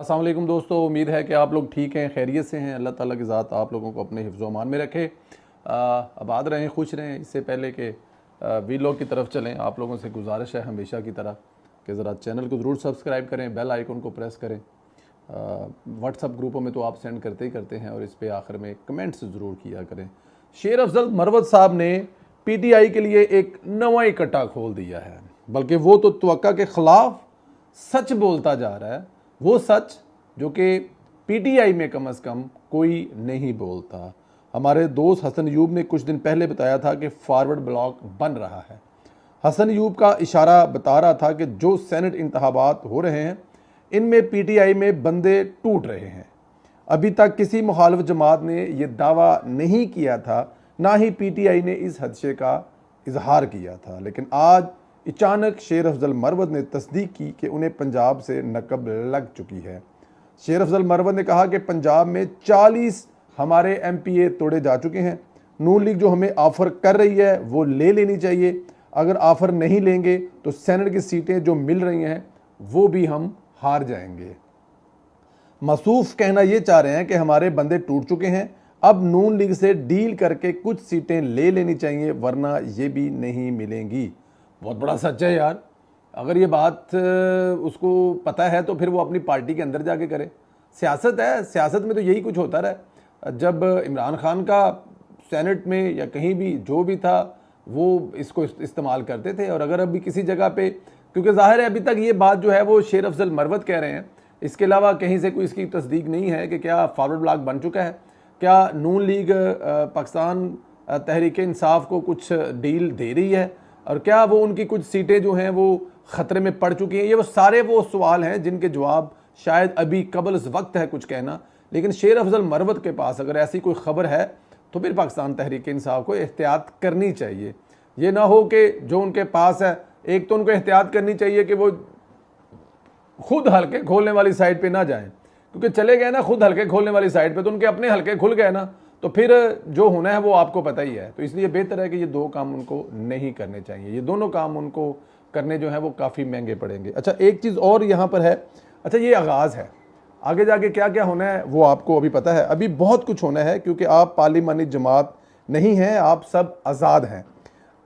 अस्सलाम वालेकुम दोस्तों, उम्मीद है कि आप लोग ठीक हैं, खैरियत से हैं। अल्लाह ताला की ज़ात आप लोगों को अपने हिफ्ज़ अमान में रखे, आबाद रहें, खुश रहें। इससे पहले कि वीलॉग की तरफ चलें, आप लोगों से गुजारिश है हमेशा की तरह कि ज़रा चैनल को ज़रूर सब्सक्राइब करें, बेल आइकन को प्रेस करें। व्हाट्सअप ग्रुपों में तो आप सेंड करते ही करते हैं और इस पर आखिर में कमेंट्स ज़रूर किया करें। शेर अफजल मरवत साहब ने PTI के लिए एक नवा इकट्ठा खोल दिया है, बल्कि वो तो तवक्का के ख़िलाफ़ सच बोलता जा रहा है, वो सच जो कि PTI में कम से कम कोई नहीं बोलता। हमारे दोस्त हसन यूब ने कुछ दिन पहले बताया था कि फॉरवर्ड ब्लॉक बन रहा है। हसन यूब का इशारा बता रहा था कि जो सेनेट इंतखाबात हो रहे हैं इनमें PTI में बंदे टूट रहे हैं। अभी तक किसी मुखालिफ जमात ने यह दावा नहीं किया था, ना ही PTI ने इस हदशे का इजहार किया था, लेकिन आज अचानक शेर अफजल मरवत ने तस्दीक की कि उन्हें पंजाब से नकब लग चुकी है। शेर अफजल मरवत ने कहा कि पंजाब में 40 हमारे MPA तोड़े जा चुके हैं। नून लीग जो हमें ऑफ़र कर रही है वो ले लेनी चाहिए। अगर ऑफ़र नहीं लेंगे तो सेनेट की सीटें जो मिल रही हैं वो भी हम हार जाएंगे। मसूफ कहना ये चाह रहे हैं कि हमारे बंदे टूट चुके हैं, अब नून लीग से डील करके कुछ सीटें ले लेनी चाहिए, वरना ये भी नहीं मिलेंगी। बहुत बड़ा सच है यार। अगर ये बात उसको पता है तो फिर वो अपनी पार्टी के अंदर जाके करे। सियासत है, सियासत में तो यही कुछ होता रहा। जब इमरान खान का सेनेट में या कहीं भी जो भी था वो इसको इस्तेमाल करते थे, और अगर अभी किसी जगह पे, क्योंकि जाहिर है अभी तक ये बात जो है वो शेर अफजल मरवत कह रहे हैं, इसके अलावा कहीं से कोई इसकी तस्दीक नहीं है कि क्या फॉरवर्ड ब्लॉक बन चुका है, क्या नून लीग पाकिस्तान तहरीक इंसाफ को कुछ डील दे रही है, और क्या वो उनकी कुछ सीटें जो हैं वो ख़तरे में पड़ चुकी हैं। ये वो सारे वो सवाल हैं जिनके जवाब शायद अभी कबल वक्त है कुछ कहना। लेकिन शेर अफजल मरवत के पास अगर ऐसी कोई ख़बर है तो फिर पाकिस्तान तहरीक इंसाफ को एहतियात करनी चाहिए। ये ना हो कि जो उनके पास है, एक तो उनको एहतियात करनी चाहिए कि वो खुद हल्के खोलने वाली साइड पे ना जाएं, क्योंकि चले गए ना खुद हल्के खोलने वाली साइड पे तो उनके अपने हल्के खुल गए ना, तो फिर जो होना है वो आपको पता ही है। तो इसलिए बेहतर है कि ये दो काम उनको नहीं करने चाहिए। ये दोनों काम उनको करने जो है वो काफ़ी महंगे पड़ेंगे। अच्छा, एक चीज़ और यहाँ पर है। अच्छा, ये आगाज़ है, आगे जाके क्या क्या होना है वो आपको अभी पता है। अभी बहुत कुछ होना है, क्योंकि आप पार्लिमानी जमात नहीं हैं, आप सब आज़ाद हैं।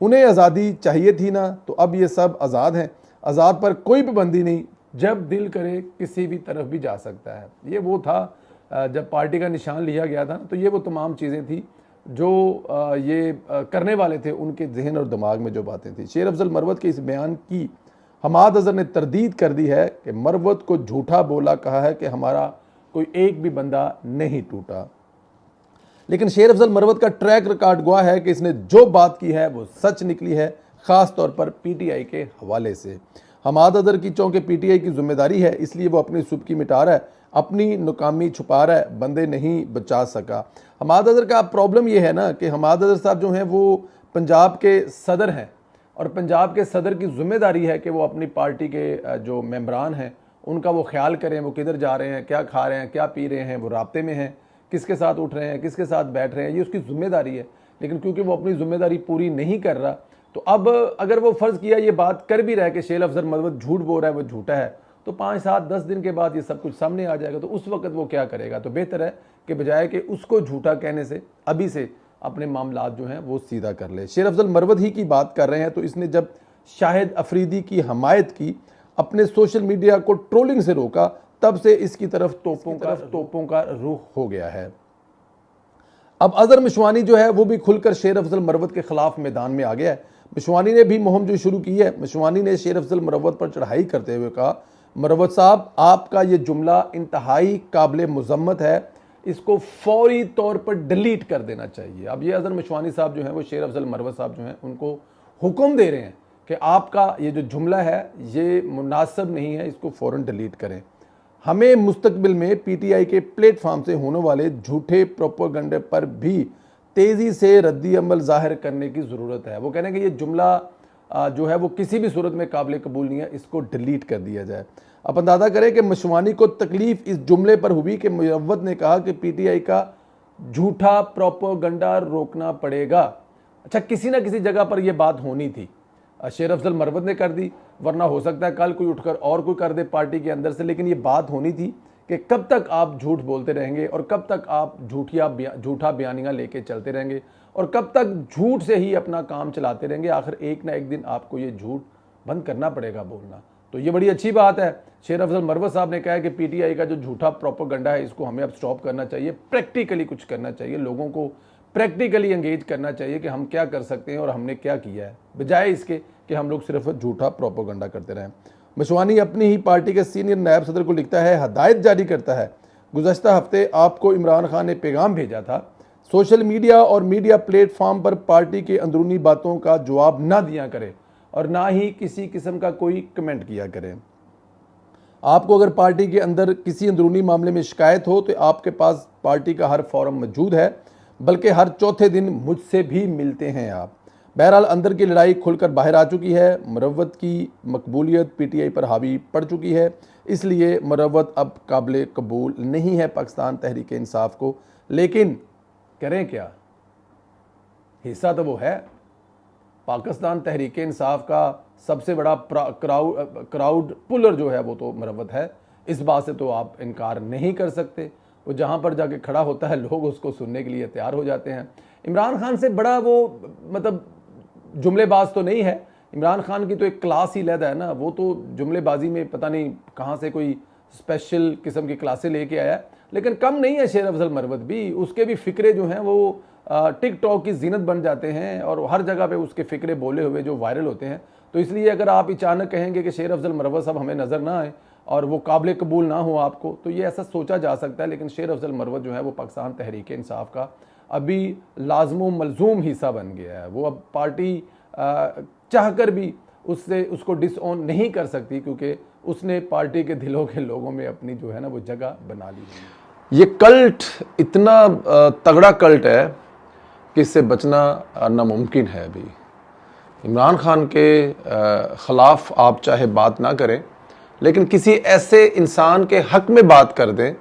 उन्हें आज़ादी चाहिए थी ना, तो अब ये सब आज़ाद हैं। आज़ाद पर कोई पाबंदी नहीं, जब दिल करे किसी भी तरफ भी जा सकता है। ये वो था जब पार्टी का निशान लिया गया था, तो ये वो तमाम चीज़ें थी जो ये करने वाले थे, उनके जहन और दिमाग में जो बातें थी। शेर अफजल मरवत के इस बयान की हमाद अजहर ने तरदीद कर दी है कि मरवत को झूठा बोला, कहा है कि हमारा कोई एक भी बंदा नहीं टूटा। लेकिन शेर अफजल मरवत का ट्रैक रिकॉर्ड गवाह है कि इसने जो बात की है वो सच निकली है, ख़ास तौर पर PTI के हवाले से। हमाद अजहर की चौंके PTI की जिम्मेदारी है, इसलिए वो अपनी सुबकी मिटा रहा है, अपनी नाकामी छुपा रहा है, बंदे नहीं बचा सका। हमाद अजहर का प्रॉब्लम ये है ना कि हमाद अजहर साहब जो हैं वो पंजाब के सदर हैं, और पंजाब के सदर की जिम्मेदारी है कि वो अपनी पार्टी के जो मेंबरान हैं उनका वो ख्याल करें, वो किधर जा रहे हैं, क्या खा रहे हैं, क्या पी रहे हैं, वो राब्ते में हैं, किसके साथ उठ रहे हैं, किसके साथ बैठ रहे हैं, ये उसकी जिम्मेदारी है। लेकिन क्योंकि वो अपनी जिम्मेदारी पूरी नहीं कर रहा, तो अब अगर वो फ़र्ज़ किया ये बात कर भी रहा है कि शेर अफजल मरवत झूठ बोल रहा है, वो झूठा है, तो 5, 7, 10 दिन के बाद ये सब कुछ सामने आ जाएगा। तो उस वक्त वो क्या करेगा? तो बेहतर है कि बजाय कि उसको झूठा कहने से अभी से अपने मामलात जो हैं वो सीधा कर ले। शेर अफजल मरवत ही की बात कर रहे हैं, तो इसने जब शाहिद अफरीदी की हमायत की, अपने सोशल मीडिया को ट्रोलिंग से रोका, तब से इसकी तरफ तोपों का रुख हो गया है। अब अजहर मिशवानी जो है वो भी खुलकर शेर अफजल मरवत के खिलाफ मैदान में आ गया है। मिशवानी ने भी मुहिम जो शुरू की है। मिशवानी ने शेर अफजल मरवत पर चढ़ाई करते हुए कहा, मरवत साहब आपका ये जुमला इंतहाई काबिल मुजम्मत है, इसको फौरी तौर पर डिलीट कर देना चाहिए। अब ये अजहर मिशवानी साहब जो हैं वो शेर अफजल मरवत साहब जो हैं उनको हुक्म दे रहे हैं कि आपका ये जो जुमला है ये मुनासिब नहीं है, इसको फ़ौरन डिलीट करें। हमें मुस्तकबिल में PTI के प्लेटफॉर्म से होने वाले झूठे प्रोपेगेंडे पर भी तेज़ी से रद्दी अमल ज़ाहिर करने की ज़रूरत है। वो कह रहे हैं कि ये जुमला जो है वो किसी भी सूरत में काबिल कबूल नहीं है, इसको डिलीट कर दिया जाए। अब अंदाज़ा करें कि मशवानी को तकलीफ़ इस जुमले पर हुई कि मुयव्वद ने कहा कि PTI का झूठा प्रोपेगेंडा रोकना पड़ेगा। अच्छा, किसी ना किसी जगह पर यह बात होनी थी, शेर अफजल मरवत ने कर दी, वरना हो सकता है कल कोई उठकर और कोई कर दे पार्टी के अंदर से, लेकिन ये बात होनी थी कि कब तक आप झूठ बोलते रहेंगे और कब तक आप झूठा बयानियाँ लेके चलते रहेंगे और कब तक झूठ से ही अपना काम चलाते रहेंगे। आखिर एक ना एक दिन आपको ये झूठ बंद करना पड़ेगा बोलना। तो ये बड़ी अच्छी बात है। शेर अफजल मरवत साहब ने कहा है कि पीटीआई का जो झूठा प्रोपेगेंडा है इसको हमें अब स्टॉप करना चाहिए, प्रैक्टिकली कुछ करना चाहिए, लोगों को प्रैक्टिकली एंगेज करना चाहिए कि हम क्या कर सकते हैं और हमने क्या किया है, बजाय इसके कि हम लोग सिर्फ झूठा प्रोपेगेंडा करते रहें। मशवानी अपनी ही पार्टी के सीनियर नायब सदर को लिखता है, हदायत जारी करता है, गुज़श्ता हफ्ते आपको इमरान खान ने पैगाम भेजा था, सोशल मीडिया और मीडिया प्लेटफॉर्म पर पार्टी के अंदरूनी बातों का जवाब ना दिया करें और ना ही किसी किस्म का कोई कमेंट किया करें। आपको अगर पार्टी के अंदर किसी अंदरूनी मामले में शिकायत हो तो आपके पास पार्टी का हर फोरम मौजूद है, बल्कि हर चौथे दिन मुझसे भी मिलते हैं आप। बहरहाल अंदर की लड़ाई खुलकर बाहर आ चुकी है। मुरव्वत की मकबूलियत पीटीआई पर हावी पड़ चुकी है, इसलिए मुरव्वत अब काबिल कबूल नहीं है पाकिस्तान तहरीक इंसाफ को। लेकिन करें क्या, हिस्सा तो वो है। पाकिस्तान तहरीक इंसाफ का सबसे बड़ा क्राउड पुलर जो है वो तो मुरव्वत है। इस बात से तो आप इनकार नहीं कर सकते। वो जहाँ पर जाके खड़ा होता है लोग उसको सुनने के लिए तैयार हो जाते हैं। इमरान खान से बड़ा वो मतलब जुमलेबाज तो नहीं है। इमरान खान की तो एक क्लास ही अलग है ना, वो तो जुमलेबाजी में पता नहीं कहाँ से कोई स्पेशल किस्म की क्लासें लेके आया है। लेकिन कम नहीं है शेर अफजल मरवत भी, उसके भी फिक्रे जो हैं वो टिकटॉक की जीनत बन जाते हैं और हर जगह पे उसके फिक्रे बोले हुए जो वायरल होते हैं। तो इसलिए अगर आप अचानक कहेंगे कि शेर अफजल मरवत साहब हमें नज़र ना आए और वो काबिल कबूल ना हो आपको, तो ये ऐसा सोचा जा सकता है। लेकिन शेर अफजल मरवत जो है वो पाकिस्तान तहरीक इंसाफ का अभी लाजमो मलजूम हिस्सा बन गया है। वो अब पार्टी चाहकर भी उसको डिसऑन नहीं कर सकती, क्योंकि उसने पार्टी के दिलों के लोगों में अपनी जो है ना वो जगह बना ली है। ये कल्ट इतना तगड़ा कल्ट है कि इससे बचना नामुमकिन है। अभी इमरान खान के ख़िलाफ़ आप चाहे बात ना करें, लेकिन किसी ऐसे इंसान के हक़ में बात कर दें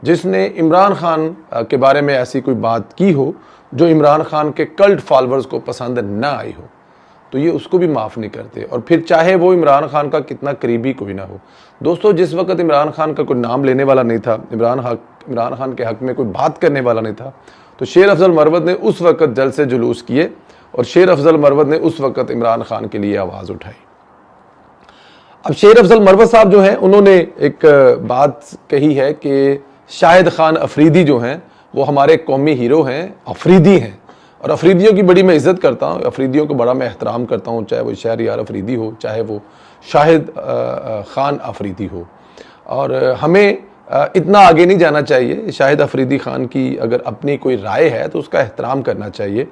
जिसने इमरान खान के बारे में ऐसी कोई बात की हो जो इमरान खान के कल्ट फॉलोअर्स को पसंद ना आई हो, तो ये उसको भी माफ़ नहीं करते। और फिर चाहे वो इमरान खान का कितना करीबी कोई ना हो। दोस्तों, जिस वक्त इमरान खान का कोई नाम लेने वाला नहीं था, इमरान खान के हक़ में कोई बात करने वाला नहीं था, तो शेर अफजल मरवत ने उस वक्त जलसे जुलूस किए और शेर अफजल मरवत ने उस वक्त इमरान खान के लिए आवाज़ उठाई। अब शेर अफजल मरवत साहब जो हैं उन्होंने एक बात कही है कि शाहिद खान अफरीदी जो हैं वो हमारे कौमी हीरो हैं, अफरीदी हैं, और अफरीदियों की बड़ी मैं इज़्ज़त करता हूँ, अफरीदियों को बड़ा मैं एहतराम करता हूँ, चाहे वो शहरयार अफरीदी हो, चाहे वो शाहिद खान अफरीदी हो। और हमें इतना आगे नहीं जाना चाहिए। शाहिद अफरीदी खान की अगर अपनी कोई राय है तो उसका एहतराम करना चाहिए।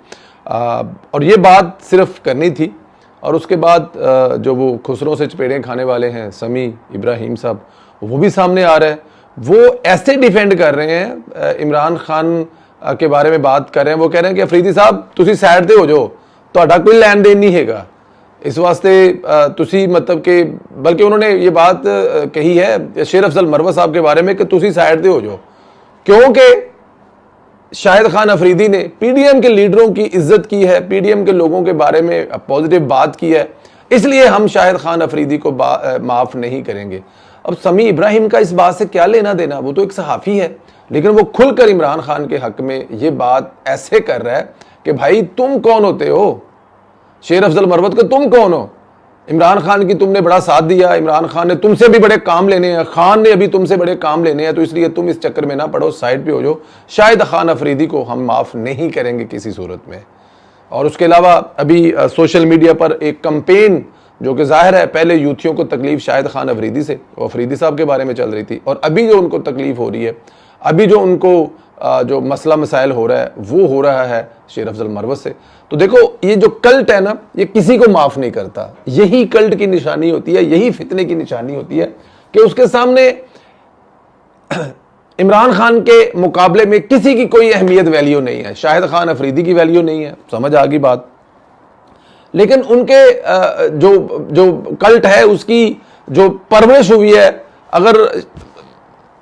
और ये बात सिर्फ करनी थी। और उसके बाद जो वो खुसरों से चपेड़ें खाने वाले हैं समी इब्राहिम साहब, वो भी सामने आ रहे हैं। वो ऐसे डिफेंड कर रहे हैं, इमरान खान के बारे में बात कर रहे हैं। वो कह रहे हैं कि अफरीदी साहब तुसी साइड ते हो जाओ, तुहाडा कोई लैन देन नहीं हैगा, इस वास्ते तुसी मतलब कि, बल्कि उन्होंने ये बात कही है शेर अफजल मरवत साहब के बारे में कि तुसी साइड ते हो जाओ, क्योंकि शाहिद खान अफरीदी ने पीडीएम के लीडरों की इज्जत की है, पीडीएम के लोगों के बारे में पॉजिटिव बात की है, इसलिए हम शाहिद खान अफरीदी को माफ़ नहीं करेंगे। अब समी इब्राहिम का इस बात से क्या लेना देना, वो तो एक सहाफ़ी है, लेकिन वो खुलकर इमरान खान के हक में ये बात ऐसे कर रहा है कि भाई तुम कौन होते हो, शेर अफजल मरवत के तुम कौन हो, इमरान खान की तुमने बड़ा साथ दिया, इमरान खान ने तुमसे भी बड़े काम लेने हैं, खान ने अभी तुमसे बड़े काम लेने हैं, तो इसलिए तुम इस चक्कर में ना पड़ो, साइड पे हो जाओ। शाहिद खान अफरीदी को हम माफ़ नहीं करेंगे किसी सूरत में। और उसके अलावा अभी सोशल मीडिया पर एक कंपेन जो कि जाहिर है पहले यूथियों को तकलीफ शाहिद खान अफरीदी से, वो अफरीदी साहब के बारे में चल रही थी, और अभी जो उनको तकलीफ हो रही है, अभी जो उनको जो मसला मसाइल हो रहा है वो हो रहा है शेर अफजल मरवत से। तो देखो ये जो कल्ट है ना, ये किसी को माफ़ नहीं करता। यही कल्ट की निशानी होती है, यही फितने की निशानी होती है कि उसके सामने इमरान खान के मुकाबले में किसी की कोई अहमियत वैल्यू नहीं है। शाहिद खान अफरीदी की वैल्यू नहीं है, समझ आ गई बात। लेकिन उनके जो कल्ट है उसकी जो परवरिश हुई है, अगर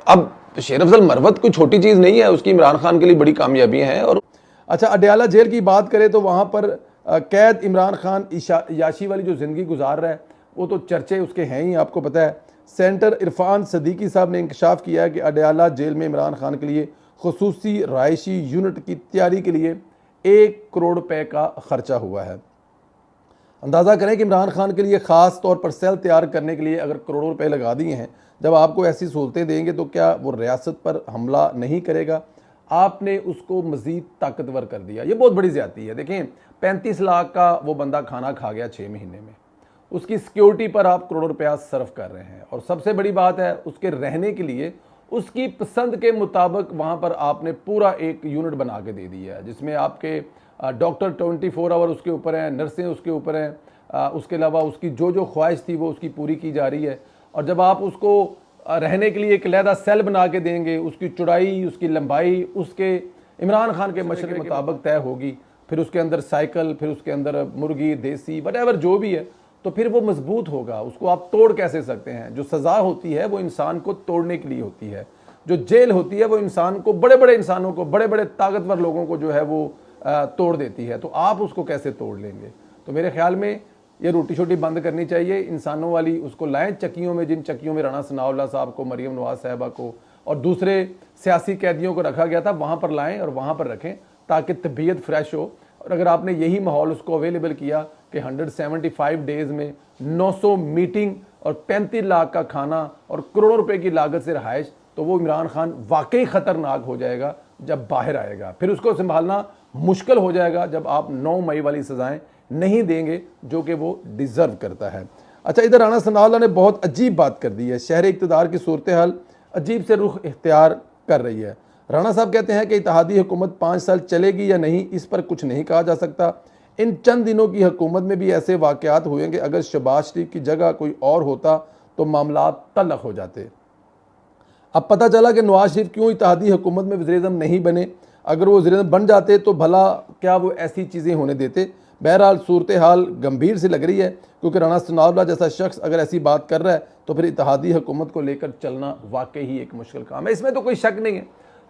अब शेर अफजल मरवत कोई छोटी चीज़ नहीं है, उसकी इमरान खान के लिए बड़ी कामयाबियां हैं। और अच्छा, अडयाला जेल की बात करें तो वहाँ पर कैद इमरान खान याशी वाली जो ज़िंदगी गुजार रहा है वो तो चर्चे उसके हैं ही, आपको पता है। सेंटर इरफान सदीकी साहब ने इंकशाफ किया है कि अडयाला जेल में इमरान खान के लिए खुसूसी रहायशी यूनिट की तैयारी के लिए 1 करोड़ रुपए का खर्चा हुआ है। अंदाज़ा करें कि इमरान खान के लिए ख़ास तौर पर सेल तैयार करने के लिए अगर करोड़ों रुपए लगा दिए हैं, जब आपको ऐसी सहूलतें देंगे तो क्या वो रियासत पर हमला नहीं करेगा? आपने उसको मज़ीद ताकतवर कर दिया। ये बहुत बड़ी ज़्यादती है। देखें, 35 लाख का वो बंदा खाना खा गया 6 महीने में, उसकी सिक्योरिटी पर आप करोड़ों रुपया सर्व कर रहे हैं। और सबसे बड़ी बात है, उसके रहने के लिए उसकी पसंद के मुताबिक वहाँ पर आपने पूरा एक यूनिट बना के दे दिया है, जिसमें आपके डॉक्टर 24 आवर उसके ऊपर हैं, नर्सें उसके ऊपर हैं, उसके अलावा उसकी जो जो ख्वाहिश थी वो उसकी पूरी की जा रही है। और जब आप उसको रहने के लिए एक अलहदा सेल बना के देंगे, उसकी चौड़ाई, उसकी लंबाई उसके इमरान खान के मशरे के मुताबिक तय होगी, फिर उसके अंदर साइकिल, फिर उसके अंदर मुर्गी, देसी, वटेवर जो भी है, तो फिर वो मजबूत होगा। उसको आप तोड़ कैसे सकते हैं? जो सज़ा होती है वो इंसान को तोड़ने के लिए होती है, जो जेल होती है वो इंसान को, बड़े बड़े इंसानों को, बड़े बड़े ताकतवर लोगों को जो है वो तोड़ देती है। तो आप उसको कैसे तोड़ लेंगे? तो मेरे ख्याल में ये रोटी छोटी बंद करनी चाहिए, इंसानों वाली उसको लाएं चक्कियों में, जिन चक्कियों में राणा सनाउल्लाह साहब को, मरियम नवाज साहबा को और दूसरे सियासी कैदियों को रखा गया था, वहाँ पर लाएं और वहाँ पर रखें ताकि तबीयत फ्रेश हो। और अगर आपने यही माहौल उसको अवेलेबल किया कि 175 डेज़ में 900 मीटिंग और 35 लाख का खाना और करोड़ों रुपए की लागत से रहाइश, तो वो इमरान खान वाकई ख़तरनाक हो जाएगा जब बाहर आएगा। फिर उसको संभालना मुश्किल हो जाएगा जब आप 9 मई वाली सज़ाएं नहीं देंगे जो कि वो डिज़र्व करता है। अच्छा, इधर राणा सनाउल्लाह ने बहुत अजीब बात कर दी है। शहर इक़्तिदार की सूरत हाल अजीब से रुख इख्तियार कर रही है। राणा साहब कहते हैं कि इत्तेहादी हुकूमत 5 साल चलेगी या नहीं, इस पर कुछ नहीं कहा जा सकता। इन चंद दिनों की हुकूमत में भी ऐसे वाक़यात हुए कि अगर शहबाज शरीफ की जगह कोई और होता तो मामला तल्ख हो जाते। अब पता चला कि नवाज शरीफ क्यों इत्तेहादी हुकूमत में वज़ीर-ए-आज़म नहीं बने। अगर वो वज़ीर-ए-आज़म बन जाते तो भला क्या वो ऐसी चीज़ें होने देते? बहरहाल सूरत हाल गंभीर से लग रही है, क्योंकि राणा सनाउल्लाह जैसा शख्स अगर ऐसी बात कर रहा है तो फिर इत्तेहादी हुकूमत को लेकर चलना वाकई ही एक मुश्किल काम है। इसमें तो कोई शक नहीं है।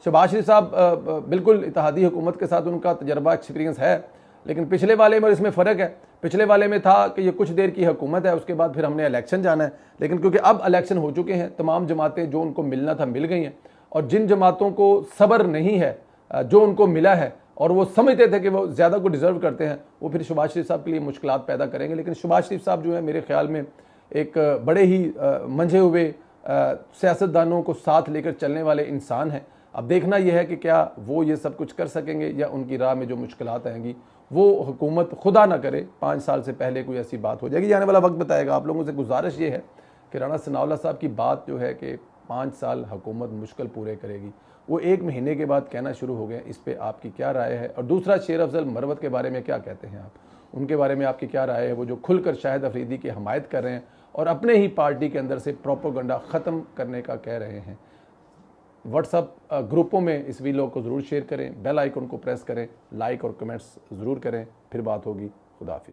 शहबाज शरीफ साहब बिल्कुल इत्तेहादी हुकूमत के साथ उनका तजर्बा, एक्सपीरियंस है, लेकिन पिछले वाले में और इसमें फ़र्क है। पिछले वाले में था कि ये कुछ देर की हुकूमत है, उसके बाद फिर हमने इलेक्शन जाना है। लेकिन क्योंकि अब इलेक्शन हो चुके हैं, तमाम जमातें जो उनको मिलना था मिल गई हैं, और जिन जमातों को सब्र नहीं है जो उनको मिला है और वो समझते थे कि वो ज़्यादा को डिज़र्व करते हैं, वो फिर शहबाज शरीफ साहब के लिए मुश्किलात पैदा करेंगे। लेकिन शहबाज शरीफ साहब जो है मेरे ख्याल में एक बड़े ही मंझे हुए सियासतदानों को साथ लेकर चलने वाले इंसान हैं। अब देखना यह है कि क्या वो ये सब कुछ कर सकेंगे या उनकी राह में जो मुश्किलात आएंगी वो हुकूमत खुदा ना करे 5 साल से पहले कोई ऐसी बात हो जाएगी। आने वाला वक्त बताएगा। आप लोगों से गुजारिश ये है कि राणा सनाउल्लाह साहब की बात जो है कि 5 साल हुकूमत मुश्किल पूरे करेगी, वो 1 महीने के बाद कहना शुरू हो गए। इस पर आपकी क्या राय है? और दूसरा, शेर अफजल मरवत के बारे में क्या कहते हैं आप? उनके बारे में आपकी क्या राय है? वो जो खुलकर शाहिद अफरीदी की हमायत कर रहे हैं और अपने ही पार्टी के अंदर से प्रोपोगंडा ख़त्म करने का कह रहे हैं। व्हाट्सअप ग्रुपों में इस वीडियो को ज़रूर शेयर करें, बेल आइकन को प्रेस करें, लाइक और कमेंट्स ज़रूर करें। फिर बात होगी। खुदा हाफिज़।